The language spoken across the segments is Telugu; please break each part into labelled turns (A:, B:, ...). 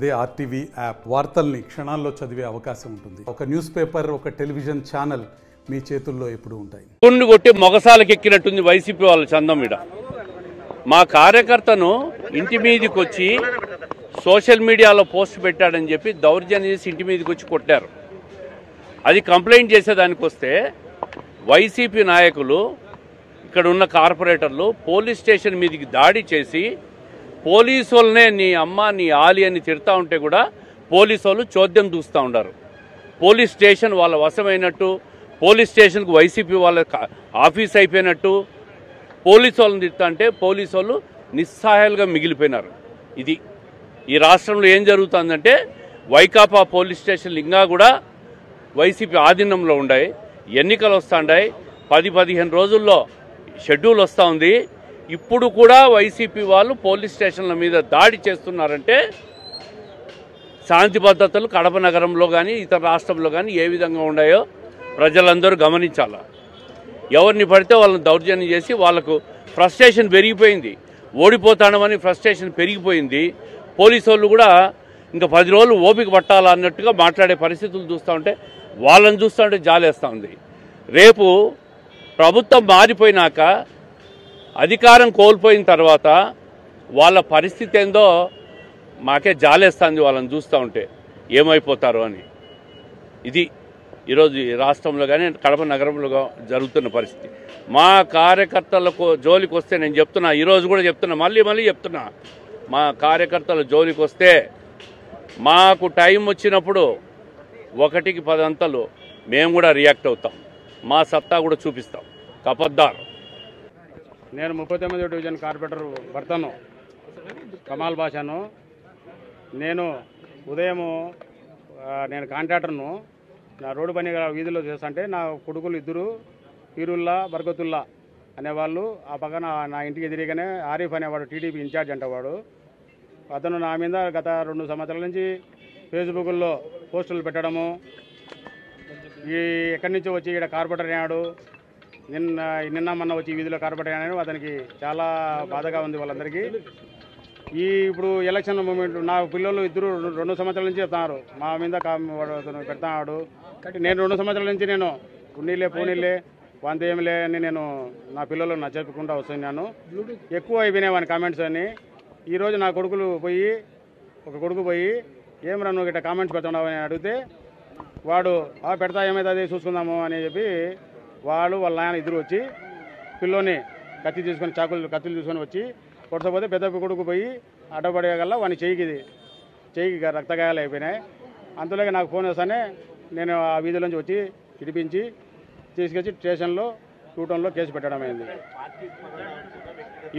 A: అదే ఆర్టీవీ యాప్ వార్తల్ని క్షణాల్లో చదివే అవకాశం ఉంటుంది. ఒక న్యూస్ పేపర్, ఒక టెలివిజన్ ఛానల్ మీ చేతుల్లో ఎప్పుడు ఉంటాయి.
B: కొన్ని కొట్టి మొగసాలకు ఎక్కినట్టుంది వైసీపీ వాళ్ళ చందం. మీద మా కార్యకర్తను ఇంటి మీదకి వచ్చి సోషల్ మీడియాలో పోస్ట్ పెట్టాడని చెప్పి దౌర్జన్యం చేసి ఇంటి మీదకి వచ్చి కొట్టారు. అది కంప్లైంట్ చేసేదానికి వస్తే వైసీపీ నాయకులు, ఇక్కడ ఉన్న కార్పొరేటర్లు పోలీస్ స్టేషన్ మీదకి దాడి చేసి పోలీసు వాళ్ళనే నీ అమ్మ నీ ఆలి అని తిడతా ఉంటే కూడా పోలీసు వాళ్ళు చోద్యం చూస్తూ ఉన్నారు. పోలీస్ స్టేషన్ వాళ్ళ వశమైనట్టు, పోలీస్ స్టేషన్కు వైసీపీ వాళ్ళ ఆఫీస్ అయిపోయినట్టు పోలీసు వాళ్ళని తిడతా అంటే పోలీసు వాళ్ళు నిస్సహాయాలుగా మిగిలిపోయినారు. ఇది ఈ రాష్ట్రంలో ఏం జరుగుతుందంటే వైకాపా పోలీస్ స్టేషన్లు ఇంకా కూడా వైసీపీ ఆధీనంలో ఉన్నాయి. ఎన్నికలు వస్తున్నాయి, 10-15 రోజుల్లో షెడ్యూల్ వస్తూ ఉంది. ఇప్పుడు కూడా వైసీపీ వాళ్ళు పోలీస్ స్టేషన్ల మీద దాడి చేస్తున్నారంటే శాంతి భద్రతలు కడప నగరంలో కానీ ఇతర రాష్ట్రంలో కానీ ఏ విధంగా ఉన్నాయో ప్రజలందరూ గమనించాలి. ఎవరిని పడితే వాళ్ళని దౌర్జన్యం చేసి వాళ్ళకు ఫ్రస్ట్రేషన్ పెరిగిపోయింది. ఓడిపోతామని ఫ్రస్ట్రేషన్ పెరిగిపోయింది. పోలీసు వాళ్ళు కూడా ఇంకా 10 రోజులు ఓపిక పట్టాలా అన్నట్టుగా మాట్లాడే పరిస్థితులు చూస్తూ ఉంటే వాళ్ళని చూస్తూ ఉంటే జాలేస్తూ ఉంది. రేపు ప్రభుత్వం మారిపోయినాక, అధికారం కోల్పోయిన తర్వాత వాళ్ళ పరిస్థితి ఏందో మాకే జాలేస్తుంది. వాళ్ళని చూస్తూ ఉంటే ఏమైపోతారో అని. ఇది ఈరోజు ఈ రాష్ట్రంలో కానీ కడప నగరంలో జరుగుతున్న పరిస్థితి. మా కార్యకర్తలకు జోలికి వస్తే నేను చెప్తున్నా, ఈరోజు కూడా చెప్తున్నా, మళ్ళీ చెప్తున్నా, మా కార్యకర్తల జోలికి వస్తే మాకు టైం వచ్చినప్పుడు 1కి 10 అంతలు మేము కూడా రియాక్ట్ అవుతాం. మా సత్తా కూడా చూపిస్తాం. కపద్దార్.
C: నేను 39వ డివిజన్ కార్పొరేటర్ భర్తను, కమాల్ బాషాను. నేను ఉదయము నేను కాంట్రాక్టర్ను. నా రోడ్డు పని వీధిలో చేస్తుంటే నా కొడుకులు ఇద్దరు పీరుల్లా బర్గతుల్లా అనేవాళ్ళు ఆ పక్కన నా ఇంటికి ఎదిరిగానే ఆరిఫ్ అనేవాడు టీడీపీ ఇన్ఛార్జ్ అంటవాడు. అతను నా మీద గత 2 సంవత్సరాల నుంచి ఫేస్బుక్లో పోస్టులు పెట్టడము, ఈ ఎక్కడి నుంచో వచ్చి ఇక్కడ కార్పొరేటర్ అయ్యాడు, నిన్న మొన్న వచ్చి వీధిలో కార్పొరేటర్ అయ్యాడు. అతనికి చాలా బాధగా ఉంది వాళ్ళందరికీ. ఇప్పుడు ఎలక్షన్ మూమెంట్ నా పిల్లలు ఇద్దరు 2 సంవత్సరాల నుంచి చెప్తున్నారు మా మీద పెడతాడు. నేను 2 సంవత్సరాల నుంచి నేను ఉన్నీళ్ళే పోనీళ్ళే వంత ఏమిలే అని నేను నా పిల్లలు నచ్చకుండా వస్తున్నాను. ఎక్కువ అయిపోయినాయి వాని కామెంట్స్ అని. ఈరోజు నా ఒక కొడుకు పోయి ఏమరా నువ్వు ఇట్లా కామెంట్స్ పెడుతున్నావు అని అడిగితే వాడు పెడతా ఏమైతుంది చూసుకుందాము అని చెప్పి వాళ్ళ నాయన ఇద్దరు వచ్చి పిల్లోని కత్తులు తీసుకొని వచ్చి కొట్టకపోతే పెద్ద కొడుకు పోయి అడ్డపడేయగల వాని చెయ్యికి రక్తగాయాలు అయిపోయినాయి. అంతలోకి నాకు ఫోన్ చేస్తానే నేను ఆ వీధిలోంచి వచ్చి ఇడిపించి తీసుకొచ్చి స్టేషన్లో 2 టౌన్లో కేసు పెట్టడం అయింది.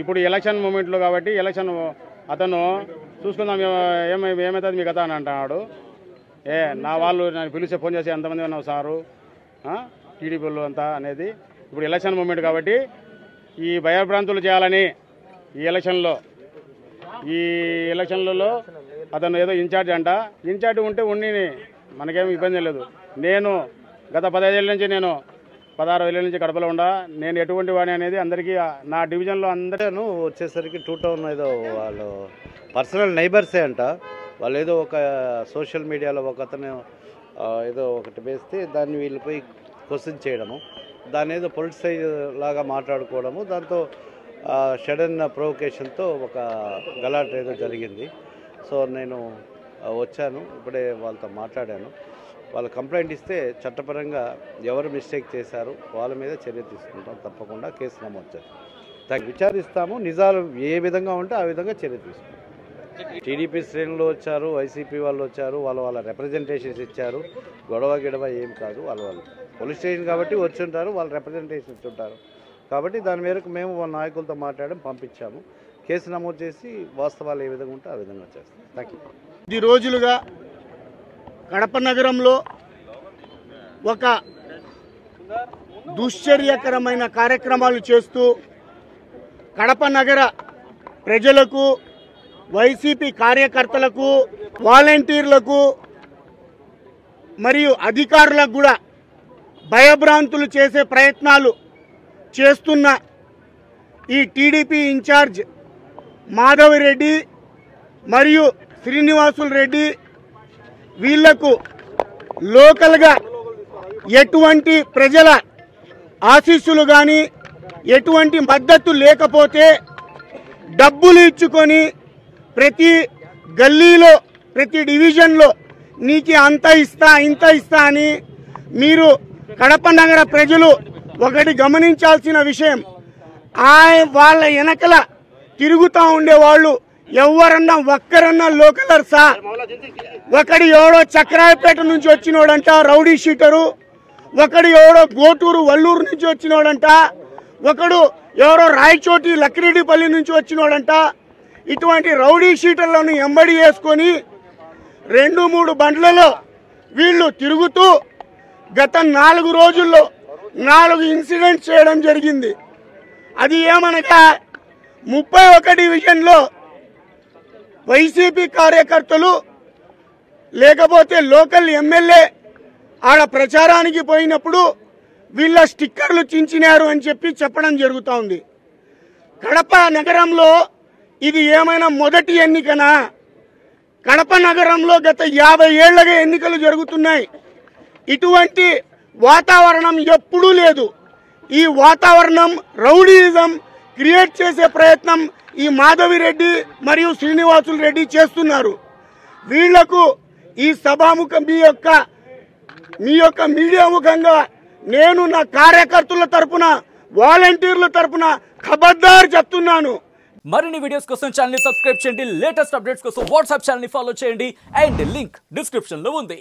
C: ఇప్పుడు ఎలక్షన్ మూమెంట్లో కాబట్టి ఎలక్షన్ అతను చూసుకుందాం ఏమవుతుంది మీ కథ అని అంటున్నాడు. నా వాళ్ళు నన్ను పిలిస్తే ఫోన్ చేసి ఎంతమంది ఉన్నావు సారు టీడీపీ వాళ్ళు అంతా అనేది. ఇప్పుడు ఎలక్షన్ మూమెంట్ కాబట్టి ఈ భయభ్రాంతులు చేయాలని ఈ ఎలక్షన్లలో అతను ఏదో ఇన్ఛార్జ్ అంట. ఇన్ఛార్జ్ ఉంటే మనకేమీ ఇబ్బంది లేదు. నేను గత 15 ఏళ్ళ నుంచి 16 ఏళ్ళ నుంచి కడపలో నేను ఎటువంటి వాడిని అనేది అందరికీ నా డివిజన్లో అందరూ
D: వచ్చేసరికి 2 టౌన్ ఏదో వాళ్ళు పర్సనల్ నైబర్సే అంట. వాళ్ళు ఏదో ఒక సోషల్ మీడియాలో ఒకతను ఏదో ఒకటి వేస్తే దాన్ని వీళ్ళు పోయి క్వశ్చన్ చేయడము, దాన్ని ఏదో పొలిటిసైజ్ లాగా మాట్లాడుకోవడము, దాంతో సడన్ ప్రొవొకేషన్తో ఒక గలాట్ ఏదో జరిగింది. సో నేను వచ్చాను, ఇప్పుడే వాళ్ళతో మాట్లాడాను. వాళ్ళు కంప్లైంట్ ఇస్తే చట్టపరంగా ఎవరు మిస్టేక్ చేశారు వాళ్ళ మీద చర్య తీసుకుంటాం. తప్పకుండా కేసు నమోదు చేస్తాం, విచారిస్తాము. నిజాలు ఏ విధంగా ఉంటే ఆ విధంగా చర్య తీసుకుంటాం. టీడీపీ శ్రేణులు వచ్చారు, వైసీపీ వాళ్ళు వచ్చారు, వాళ్ళ రిప్రజెంటేషన్స్ ఇచ్చారు. గొడవ ఏం కాదు. వాళ్ళు పోలీస్ స్టేషన్ కాబట్టి వచ్చి ఉంటారు, వాళ్ళు రిప్రజెంటేషన్ ఇచ్చుంటారు. కాబట్టి దాని మేరకు మేము వాళ్ళ నాయకులతో మాట్లాడడం పంపించాము. కేసు నమోదు చేసి వాస్తవాలు ఏ విధంగా ఉంటే ఆ విధంగా చేస్తాం. Thank you.
E: 10 రోజులుగా కడప నగరంలో ఒక దుశ్చర్యకరమైన కార్యక్రమాలు చేస్తూ కడప నగర ప్రజలకు, వైసీపీ కార్యకర్తలకు, వాలంటీర్లకు మరియు అధికారులకు కూడా భయభ్రాంతులు చేసే ప్రయత్నాలు చేస్తున్న ఈ టీడీపీ ఇన్ఛార్జ్ మాధవిరెడ్డి మరియు శ్రీనివాసులు రెడ్డి వీళ్లకు లోకల్గా ఎటువంటి ప్రజల ఆశీస్సులు కానీ ఎటువంటి మద్దతు లేకపోతే డబ్బులు ఇచ్చుకొని ప్రతి గల్లీలో ప్రతి డివిజన్లో నీకు అంత ఇస్తా ఇంత ఇస్తా అని మీరు కడప నగర ప్రజలు ఒకటి గమనించాల్సిన విషయం, వాళ్ళ వెనకల తిరుగుతూ ఉండేవాళ్ళు ఎవరన్నా ఒక్కరన్నా లోకలర్సా? ఒకడు ఎవడో చక్రాయపేట నుంచి వచ్చినోడంట రౌడీ షీటరు, ఒకడు ఎవడో గోటూరు వల్లూరు నుంచి వచ్చినోడంట, ఒకడు ఎవరో రాయచోటి లక్కిరెడ్డిపల్లి నుంచి వచ్చినోడంట. ఇటువంటి రౌడీ షీటర్లను ఎంబడి వేసుకొని 2-3 బండ్లలో వీళ్ళు తిరుగుతూ గత 4 రోజుల్లో 4 ఇన్సిడెంట్స్ చేయడం జరిగింది. అది ఏమనగా 31 డివిజన్లో వైసీపీ కార్యకర్తలు లేకపోతే లోకల్ ఎమ్మెల్యే ఆడ ప్రచారానికి పోయినప్పుడు వీళ్ళ స్టిక్కర్లు చించినారు అని చెప్పడం జరుగుతూ ఉంది. కడప నగరంలో ఇది ఏమైనా మొదటి ఎన్నికనా? కడప నగరంలో గత 50 ఏళ్లుగా ఎన్నికలు జరుగుతున్నాయి. ఇటువంటి వాతావరణం ఎప్పుడూ లేదు. ఈ వాతావరణం రౌడీయిజం క్రియేట్ చేసే ప్రయత్నం ఈ మాధవిరెడ్డి మరియు శ్రీనివాసులు రెడ్డి చేస్తున్నారు. వీళ్లకు ఈ సభాముఖం మీ యొక్క మీడియా ముఖంగా నేను నా కార్యకర్తల తరపున వాలంటీర్ల తరపున ఖబర్దార్ చెప్తున్నాను.
F: మరిన్ని వీడియోస్ కోసం ఛానల్ ని సబ్స్క్రైబ్ చేయండి, లేటెస్ట్ అప్డేట్స్ కోసం వాట్సాప్ ఛానల్ ని ఫాలో చేయండి అండ్ లింక్ డిస్క్రిప్షన్ లో ఉంది.